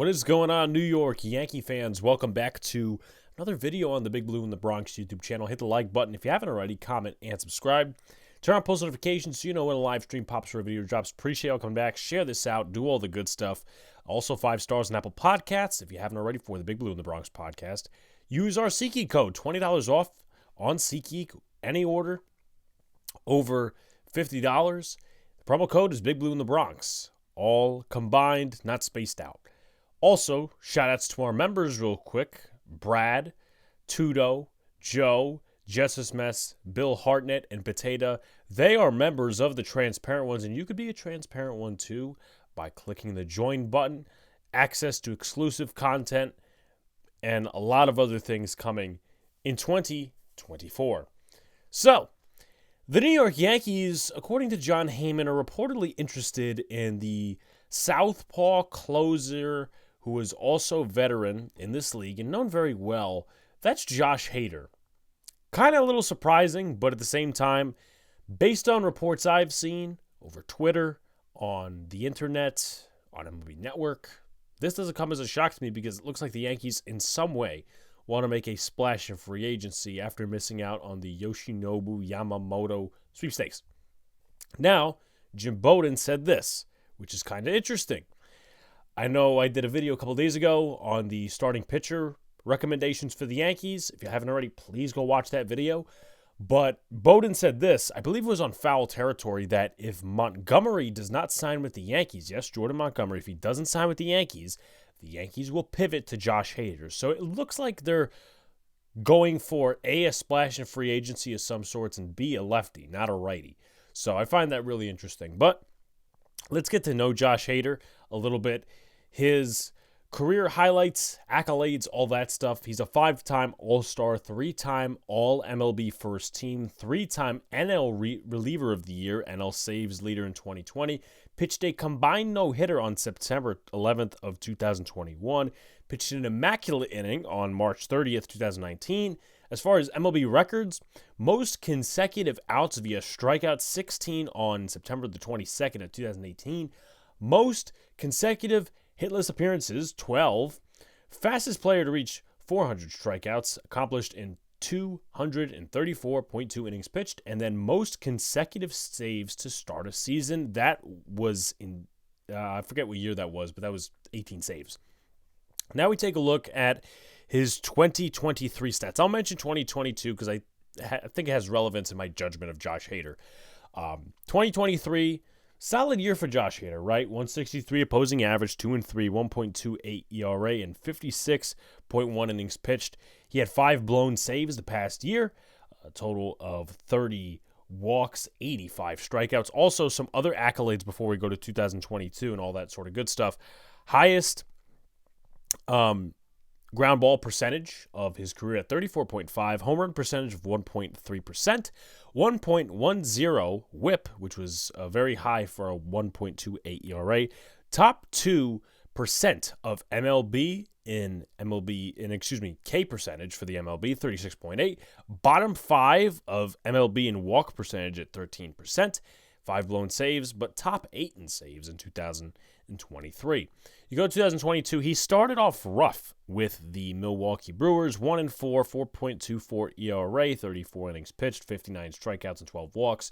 What is going on, New York Yankee fans? Welcome back to another video on the Big Blue in the Bronx YouTube channel. Hit the like button if you haven't already, comment, and subscribe. Turn on post notifications so you know when a live stream pops or a video drops. Appreciate y'all coming back. Share this out. Do all the good stuff. Also, 5 stars on Apple Podcasts if you haven't already for the Big Blue in the Bronx podcast. Use our SeatGeek code, $20 off on SeatGeek, any order over $50. The promo code is Big Blue in the Bronx. All combined, not spaced out. Also, shout-outs to our members real quick. Brad, Tudo, Joe, Justice Mess, Bill Hartnett, and Potato. They are members of the Transparent Ones, and you could be a Transparent One too by clicking the Join button. Access to exclusive content and a lot of other things coming in 2024. So, the New York Yankees, according to John Heyman, are reportedly interested in the southpaw closer who is also veteran in this league and known very well. That's Josh Hader. Kind of a little surprising, but at the same time, based on reports I've seen over Twitter, on the internet, on MLB Network, this doesn't come as a shock to me because it looks like the Yankees in some way want to make a splash in free agency after missing out on the Yoshinobu Yamamoto sweepstakes. Now, Jim Bowden said this, which is kind of interesting. I know I did a video a couple days ago on the starting pitcher recommendations for the Yankees. If you haven't already, please go watch that video. But Bowden said this, I believe it was on Foul Territory, that if Montgomery does not sign with the Yankees, yes, Jordan Montgomery, if he doesn't sign with the Yankees will pivot to Josh Hader. So it looks like they're going for A, splash in free agency of some sorts, and B, a lefty, not a righty. So I find that really interesting. But let's get to know Josh Hader a little bit. His career highlights, accolades, all that stuff. He's a 5-time All-Star, 3-time All-MLB First Team, 3-time NL Reliever of the Year, NL Saves Leader in 2020. Pitched a combined no-hitter on September 11th of 2021. Pitched an immaculate inning on March 30th, 2019. As far as MLB records, most consecutive outs via strikeout, 16 on September the 22nd of 2018. Most consecutive hitless appearances, 12. Fastest player to reach 400 strikeouts, accomplished in 234.2 innings pitched. And then most consecutive saves to start a season. That was in, I forget what year that was, but that was 18 saves. Now we take a look at his 2023 stats. I'll mention 2022 because I think it has relevance in my judgment of Josh Hader. 2023, solid year for Josh Hader, right? 163 opposing average, 2-3, 1.28 ERA, and 56.1 innings pitched. He had 5 blown saves the past year, a total of 30 walks, 85 strikeouts. Also, some other accolades before we go to 2022 and all that sort of good stuff. Highest ground ball percentage of his career at 34.5, home run percentage of 1.3%, 1.10 whip, which was very high for a 1.28 ERA, top 2% of K percentage for the MLB, 36.8, bottom 5 of MLB in walk percentage at 13%, 5 blown saves, but top 8 in saves in 2023. You go to 2022, he started off rough with the Milwaukee Brewers, 1-4, 4.24 ERA, 34 innings pitched, 59 strikeouts and 12 walks,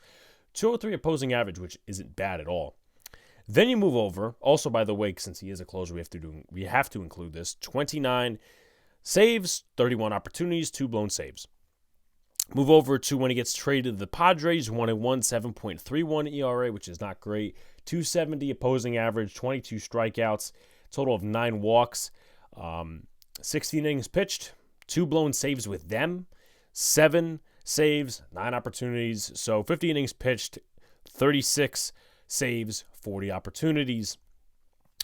203 opposing average, which isn't bad at all. Then you move over, also by the way, since he is a closer, we have to include this, 29 saves, 31 opportunities, 2 blown saves. Move over to when he gets traded to the Padres, 1-1, 7.31 ERA, which is not great. 270 opposing average, 22 strikeouts, total of 9 walks, 16 innings pitched, 2 blown saves with them, 7 saves, 9 opportunities. So 50 innings pitched, 36 saves, 40 opportunities.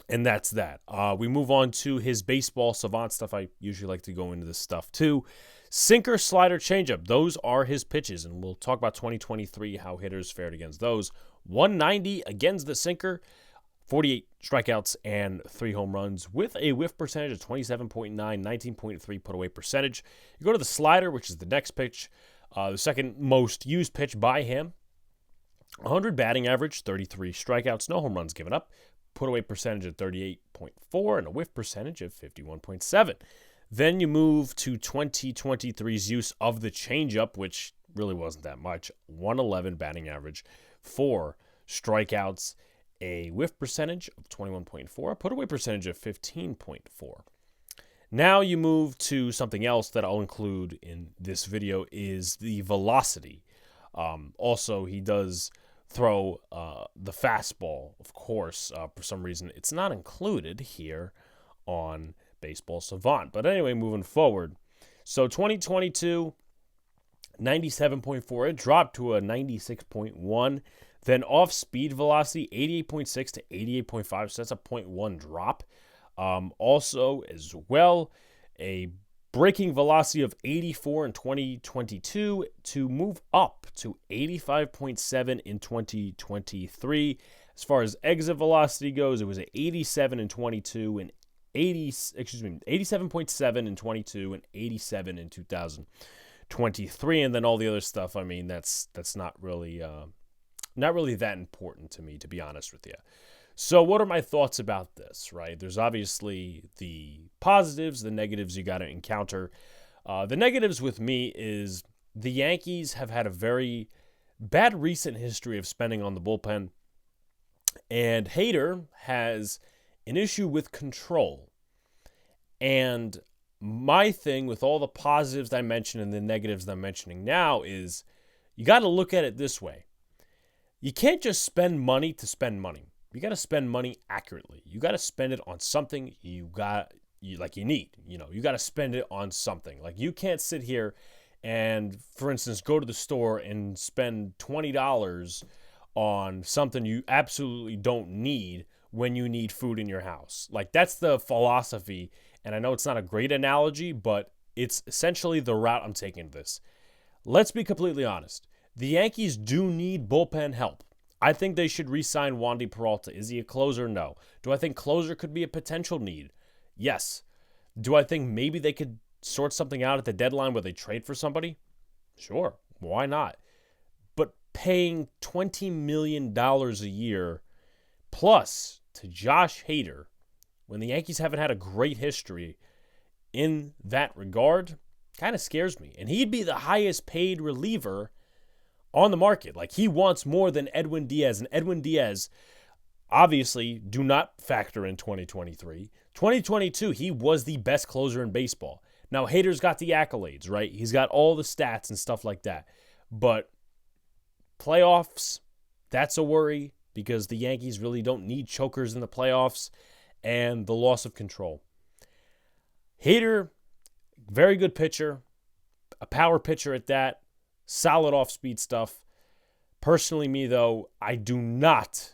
And that's that. We move on to his baseball savant stuff. I usually like to go into this stuff too. Sinker, slider, changeup. Those are his pitches, and we'll talk about 2023, how hitters fared against those. 190 against the sinker, 48 strikeouts and 3 home runs with a whiff percentage of 27.9, 19.3 put away percentage. You go to the slider, which is the next pitch, the second most used pitch by him. 100 batting average, 33 strikeouts, no home runs given up. put away percentage of 38.4, and a whiff percentage of 51.7. Then you move to 2023's use of the changeup, which really wasn't that much. 111 batting average, 4 strikeouts, a whiff percentage of 21.4, a put away percentage of 15.4. Now you move to something else that I'll include in this video is the velocity. Also, he does throw the fastball, of course. For some reason, it's not included here on Baseball Savant. But anyway, moving forward. So 2022, 97.4. It dropped to a 96.1. Then off-speed velocity, 88.6 to 88.5. So that's a 0.1 drop. Also, as well, a breaking velocity of 84 in 2022 to move up to 85.7 in 2023. As far as exit velocity goes, it was at 87 in 22 and 87.7 in 22 and 87 in 2023. And then all the other stuff, I mean, that's not really that important to me, to be honest with you. So what are my thoughts about this, right? There's obviously the positives, the negatives you got to encounter. The negatives with me is the Yankees have had a very bad recent history of spending on the bullpen, and HADER has an issue with control. And my thing with all the positives I mentioned and the negatives that I'm mentioning now is you got to look at it this way. You can't just spend money to spend money. You got to spend money accurately. You got to spend it on something you need. You got to spend it on something. Like, you can't sit here and, for instance, go to the store and spend $20 on something you absolutely don't need when you need food in your house. Like, that's the philosophy. And I know it's not a great analogy, but it's essentially the route I'm taking this. Let's be completely honest. The Yankees do need bullpen help. I think they should re-sign Wandy Peralta. Is he a closer? No. Do I think closer could be a potential need? Yes. Do I think maybe they could sort something out at the deadline where they trade for somebody? Sure. Why not? But paying $20 million a year plus to Josh Hader, when the Yankees haven't had a great history in that regard, kind of scares me. And he'd be the highest paid reliever on the market. Like, he wants more than Edwin Diaz, and Edwin Diaz obviously do not factor in 2023. 2022, he was the best closer in baseball. Now, Hader's got the accolades, right? He's got all the stats and stuff like that. But playoffs, that's a worry because the Yankees really don't need chokers in the playoffs, and the loss of control. Hader, very good pitcher, a power pitcher at that. Solid off-speed stuff. Personally, me, though, I do not,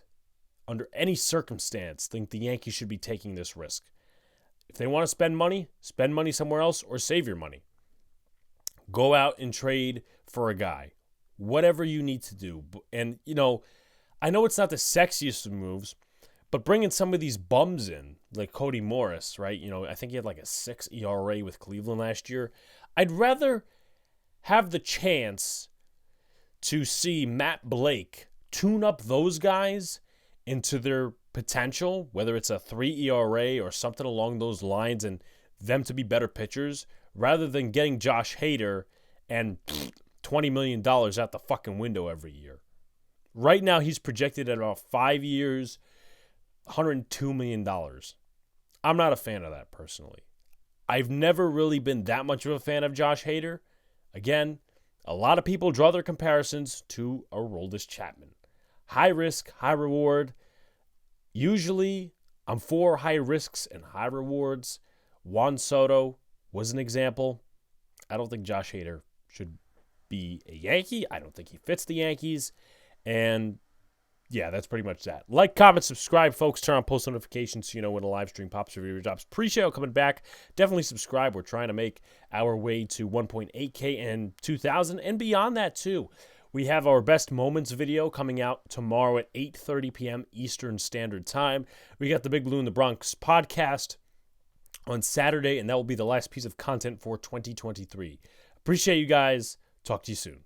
under any circumstance, think the Yankees should be taking this risk. If they want to spend money somewhere else or save your money. Go out and trade for a guy. Whatever you need to do. And, I know it's not the sexiest of moves, but bringing some of these bums in, like Cody Morris, right? I think he had like a 6 ERA with Cleveland last year. I'd rather have the chance to see Matt Blake tune up those guys into their potential, whether it's a 3 ERA or something along those lines, and them to be better pitchers, rather than getting Josh Hader and $20 million out the fucking window every year. Right now, he's projected at about 5 years, $102 million. I'm not a fan of that personally. I've never really been that much of a fan of Josh Hader. Again, a lot of people draw their comparisons to Aroldis Chapman. High risk, high reward. Usually, I'm for high risks and high rewards. Juan Soto was an example. I don't think Josh Hader should be a Yankee. I don't think he fits the Yankees. And yeah, that's pretty much that. Like, comment, subscribe, folks. Turn on post notifications so you know when a live stream pops or video drops. Appreciate you coming back. Definitely subscribe. We're trying to make our way to 1.8K and 2,000 and beyond that too. We have our best moments video coming out tomorrow at 8:30 p.m. Eastern Standard Time. We got the Big Blue in the Bronx podcast on Saturday, and that will be the last piece of content for 2023. Appreciate you guys. Talk to you soon.